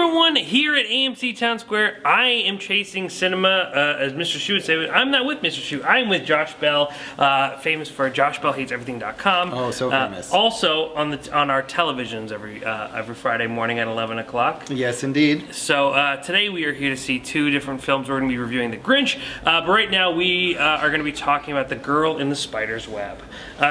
everyone, here at AMC Town Square, I am chasing cinema, as Mr. Shu would say. I'm not with Mr. Shu, I'm with Josh Bell, famous for JoshBellHatesEverything.com. Oh, so famous. Also on our televisions every Friday morning at 11 o'clock. Yes, indeed. So today we are here to see two different films. We're going to be reviewing The Grinch, but right now we are going to be talking about The Girl in the Spider's Web.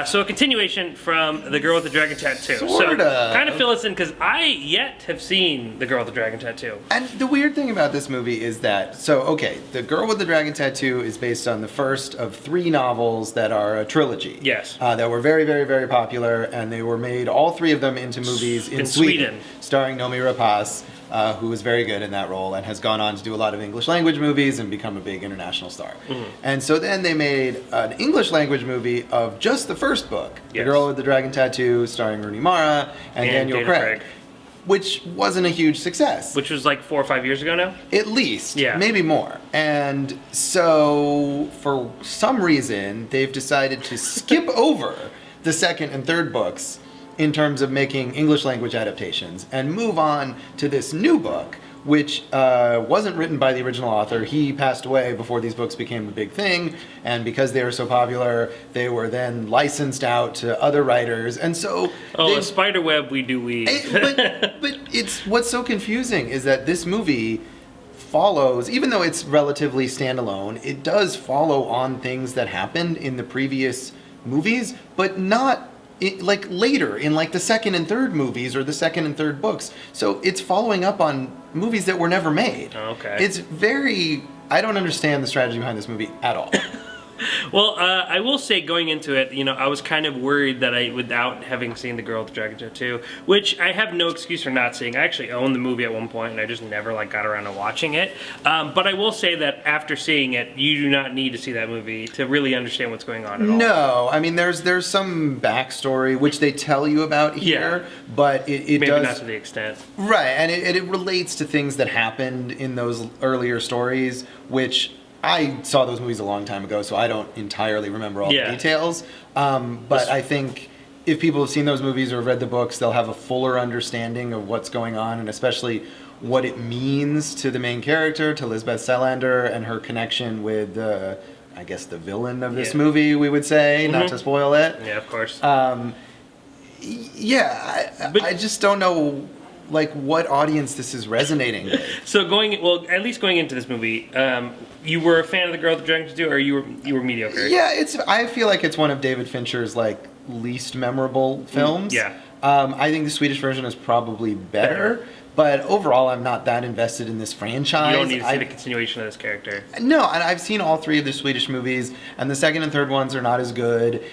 So a continuation from The Girl with the Dragon Tattoo. Sort of. So kind of fill us in, because I yet have seen The Girl with the Dragon Tattoo. And the weird thing about this movie is that, The Girl with the Dragon Tattoo is based on the first of 3 novels that are a trilogy. Yes. That were very, very, very popular, and they were made, all 3 of them, into movies in Sweden. Starring Noomi Rapace, who was very good in that role and has gone on to do a lot of English language movies and become a big international star. Mm-hmm. And so then they made an English language movie of just the first book, The Girl with the Dragon Tattoo, starring Rooney Mara and Daniel Craig. Which wasn't a huge success. Which was like 4 or 5 years ago now? At least. Yeah. Maybe more. And so, for some reason, they've decided to skip over the second and third books in terms of making English language adaptations and move on to this new book, which wasn't written by the original author. He passed away before these books became a big thing, and because they were so popular, they were then licensed out to other writers, and so... a spider web we do weave. But it's what's so confusing is that this movie follows, even though it's relatively standalone, it does follow on things that happened in the previous movies, but not... later in the second and third movies or the second and third books. So it's following up on movies that were never made. Okay. It's very... I don't understand the strategy behind this movie at all. Well, I will say, going into it, I was kind of worried that without having seen The Girl with the Dragon Tattoo, which I have no excuse for not seeing. I actually owned the movie at one point, and I just never got around to watching it. But I will say that after seeing it, you do not need to see that movie to really understand what's going on at all. No, I mean, there's some backstory, which they tell you about here, but it maybe does... not to the extent. Right, and it relates to things that happened in those earlier stories, which... I saw those movies a long time ago, so I don't entirely remember all the details. But I think if people have seen those movies or read the books, they'll have a fuller understanding of what's going on, and especially what it means to the main character, to Lisbeth Salander, and her connection with, I guess, the villain of this movie, we would say, not to spoil it. Yeah, of course. I just don't know... what audience this is resonating with. So at least going into this movie, you were a fan of The Girl with the Dragon Tattoo, or you were mediocre? Yeah, I feel like it's one of David Fincher's least memorable films. Yeah. I think the Swedish version is probably better. But overall, I'm not that invested in this franchise. You don't need to see the continuation of this character. No, and I've seen all 3 of the Swedish movies, and the second and third ones are not as good.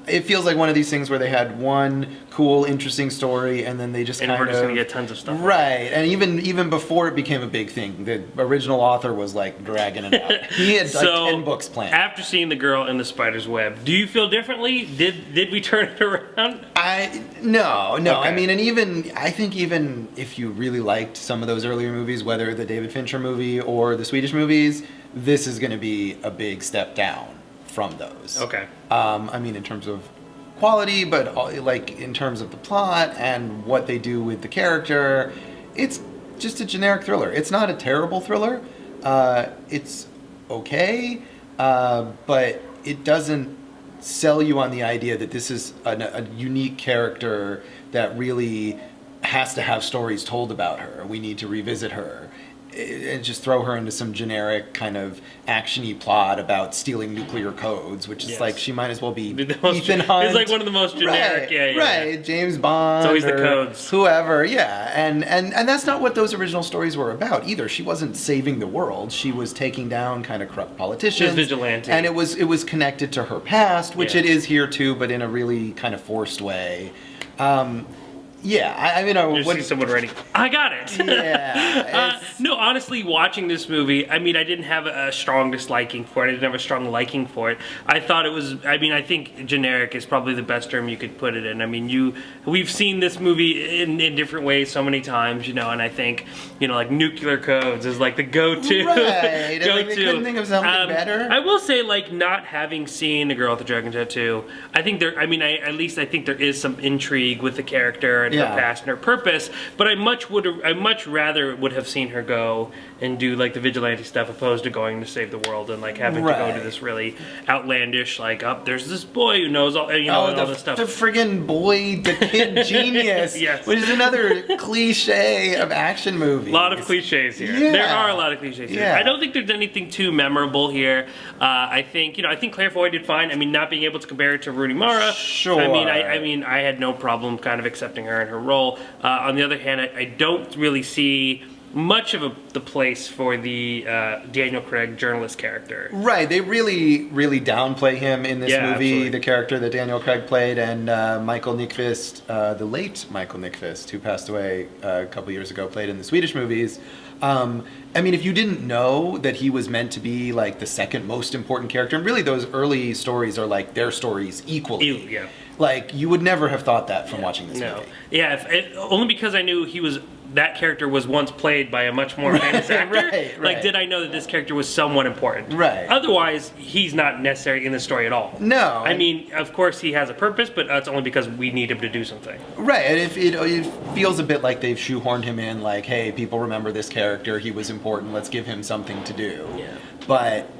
It feels like one of these things where they had one cool, interesting story, and then they just we're just going to get tons of stuff. Right, and even before it became a big thing, the original author was dragging it out. He had 10 books planned. After seeing The Girl in the Spider's Web, do you feel differently? Did we turn it around? No. Okay. I mean, I think even if you really liked some of those earlier movies, whether the David Fincher movie or the Swedish movies, this is going to be a big step down from those. Okay. I mean, in terms of quality, but in terms of the plot and what they do with the character, it's just a generic thriller. It's not a terrible thriller. It's okay, but it doesn't sell you on the idea that this is a unique character that really has to have stories told about her. We need to revisit her. And just throw her into some generic kind of action-y plot about stealing nuclear codes, which is she might as well be Ethan Hunt. It's one of the most generic, right, James Bond. It's always the codes. Whoever, and that's not what those original stories were about either. She wasn't saving the world. She was taking down kind of corrupt politicians. She was vigilante. And it was connected to her past, which it is here too, but in a really kind of forced way. I mean, you see someone writing, I got it. Yeah. No, honestly, watching this movie, I mean, I didn't have a strong disliking for it. I didn't have a strong liking for it. I thought it was, I think generic is probably the best term you could put it in. I mean, we've seen this movie in different ways so many times, and I think, nuclear codes is the go-to. Right. go-to. They couldn't think of something better. I will say, not having seen The Girl with the Dragon Tattoo, I think I think there is some intrigue with the character and her past and her purpose. But I much rather would have seen her go and do like the vigilante stuff opposed to going to save the world and like having to go to this really outlandish like there's this boy who knows all all this stuff. The friggin' boy, the kid genius, which is another cliche of action movies. A lot of cliches here. Yeah. There are a lot of cliches here. I don't think there's anything too memorable here. I think Claire Foy did fine. I mean, not being able to compare it to Rooney Mara. Sure. I mean, I had no problem kind of accepting her in her role. On the other hand, I don't really see much of the place for the Daniel Craig journalist character. Right, they really downplay him in this movie, absolutely. the character that Daniel Craig played, and Michael Nyqvist, the late Michael Nyqvist, who passed away a couple years ago, played in the Swedish movies. I mean, if you didn't know that he was meant to be like the second most important character, and really those early stories are like their stories equally. Like, you would never have thought that from watching this movie. Yeah, only because I knew that character was once played by a much more famous actor. Right. Like, did I know that this character was somewhat important? Right. Otherwise, he's not necessary in the story at all. No. I mean, of course he has a purpose, but that's only because we need him to do something. Right, and it feels a bit like they've shoehorned him in, like, hey, people remember this character, he was important, let's give him something to do. Yeah. But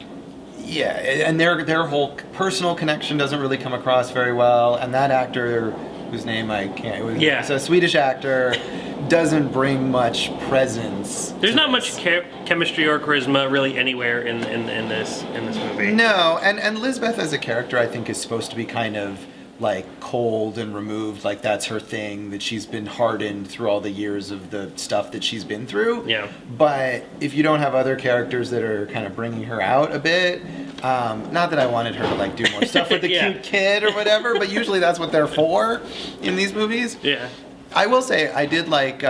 yeah, and their whole personal connection doesn't really come across very well, and that actor, whose name I can't, it's a Swedish actor, doesn't bring much presence. There's not much chemistry or charisma really anywhere in this movie. No, and Lisbeth as a character I think is supposed to be kind of like cold and removed, like that's her thing, that she's been hardened through all the years of the stuff that she's been through. Yeah. But if you don't have other characters that are kind of bringing her out a bit, not that I wanted her to like do more stuff with the cute kid or whatever, but usually that's what they're for in these movies. Yeah. I will say I did like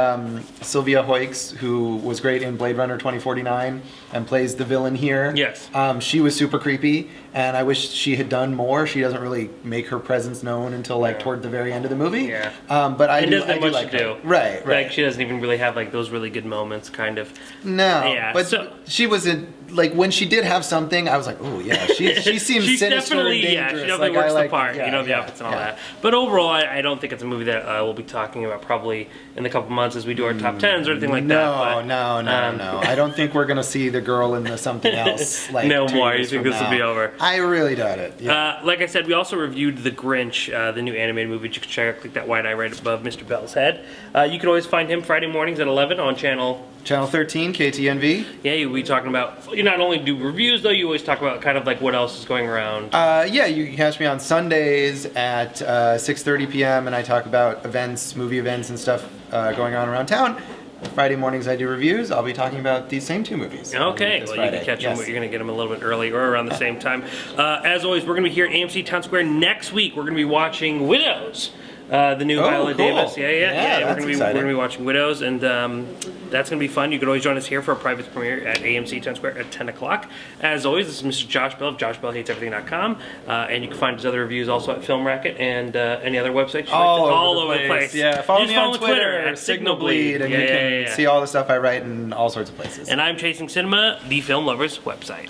Sylvia Hoeks, who was great in Blade Runner 2049 and plays the villain here. Yes. She was super creepy, and I wish she had done more. She doesn't really make her presence known until like toward the very end of the movie. Yeah. But I do much like to do. her. Right. Like, she doesn't even really have like those really good moments, kind of. No. Yeah. But she was like when she did have something, I was like, oh yeah, she seems She's sinister and dangerous. Yeah, she definitely works the part. Yeah, the outfits and all that. But overall, I don't think it's a movie that we'll be talking about probably in a couple months as we do our top 10s or anything like that. No. I don't think we're gonna see the girl in the something else. Like no 2 more. years You think from this will now. be over? I really doubt it. Yeah. Like I said, we also reviewed The Grinch, the new animated movie. You can check out, click that wide eye right above Mr. Bell's head. You can always find him Friday mornings at 11 on Channel 13, KTNV. Yeah, you'll be talking about, you not only do reviews though, you always talk about kind of like what else is going around. Yeah, you can catch me on Sundays at 6:30 p.m. and I talk about events, movie events and stuff going on around town. Friday mornings I do reviews. I'll be talking about these same two movies. Okay, well Friday. You can catch them, but you're going to get them a little bit early or around the same time. As always, we're going to be here at AMC Town Square next week. We're going to be watching Widows. The new Viola cool. Davis. Yeah. We're gonna be watching Widows, and that's gonna be fun. You can always join us here for a private premiere at AMC Town Square at 10 o'clock. As always, this is Mr. Josh Bell of JoshBellHatesEverything.com, and you can find his other reviews also at Film Racket and any other websites. All over the place. Yeah, follow me on Twitter at SignalBleed, and you can see all the stuff I write in all sorts of places. And I'm Chasing Cinema, the Film Lovers website.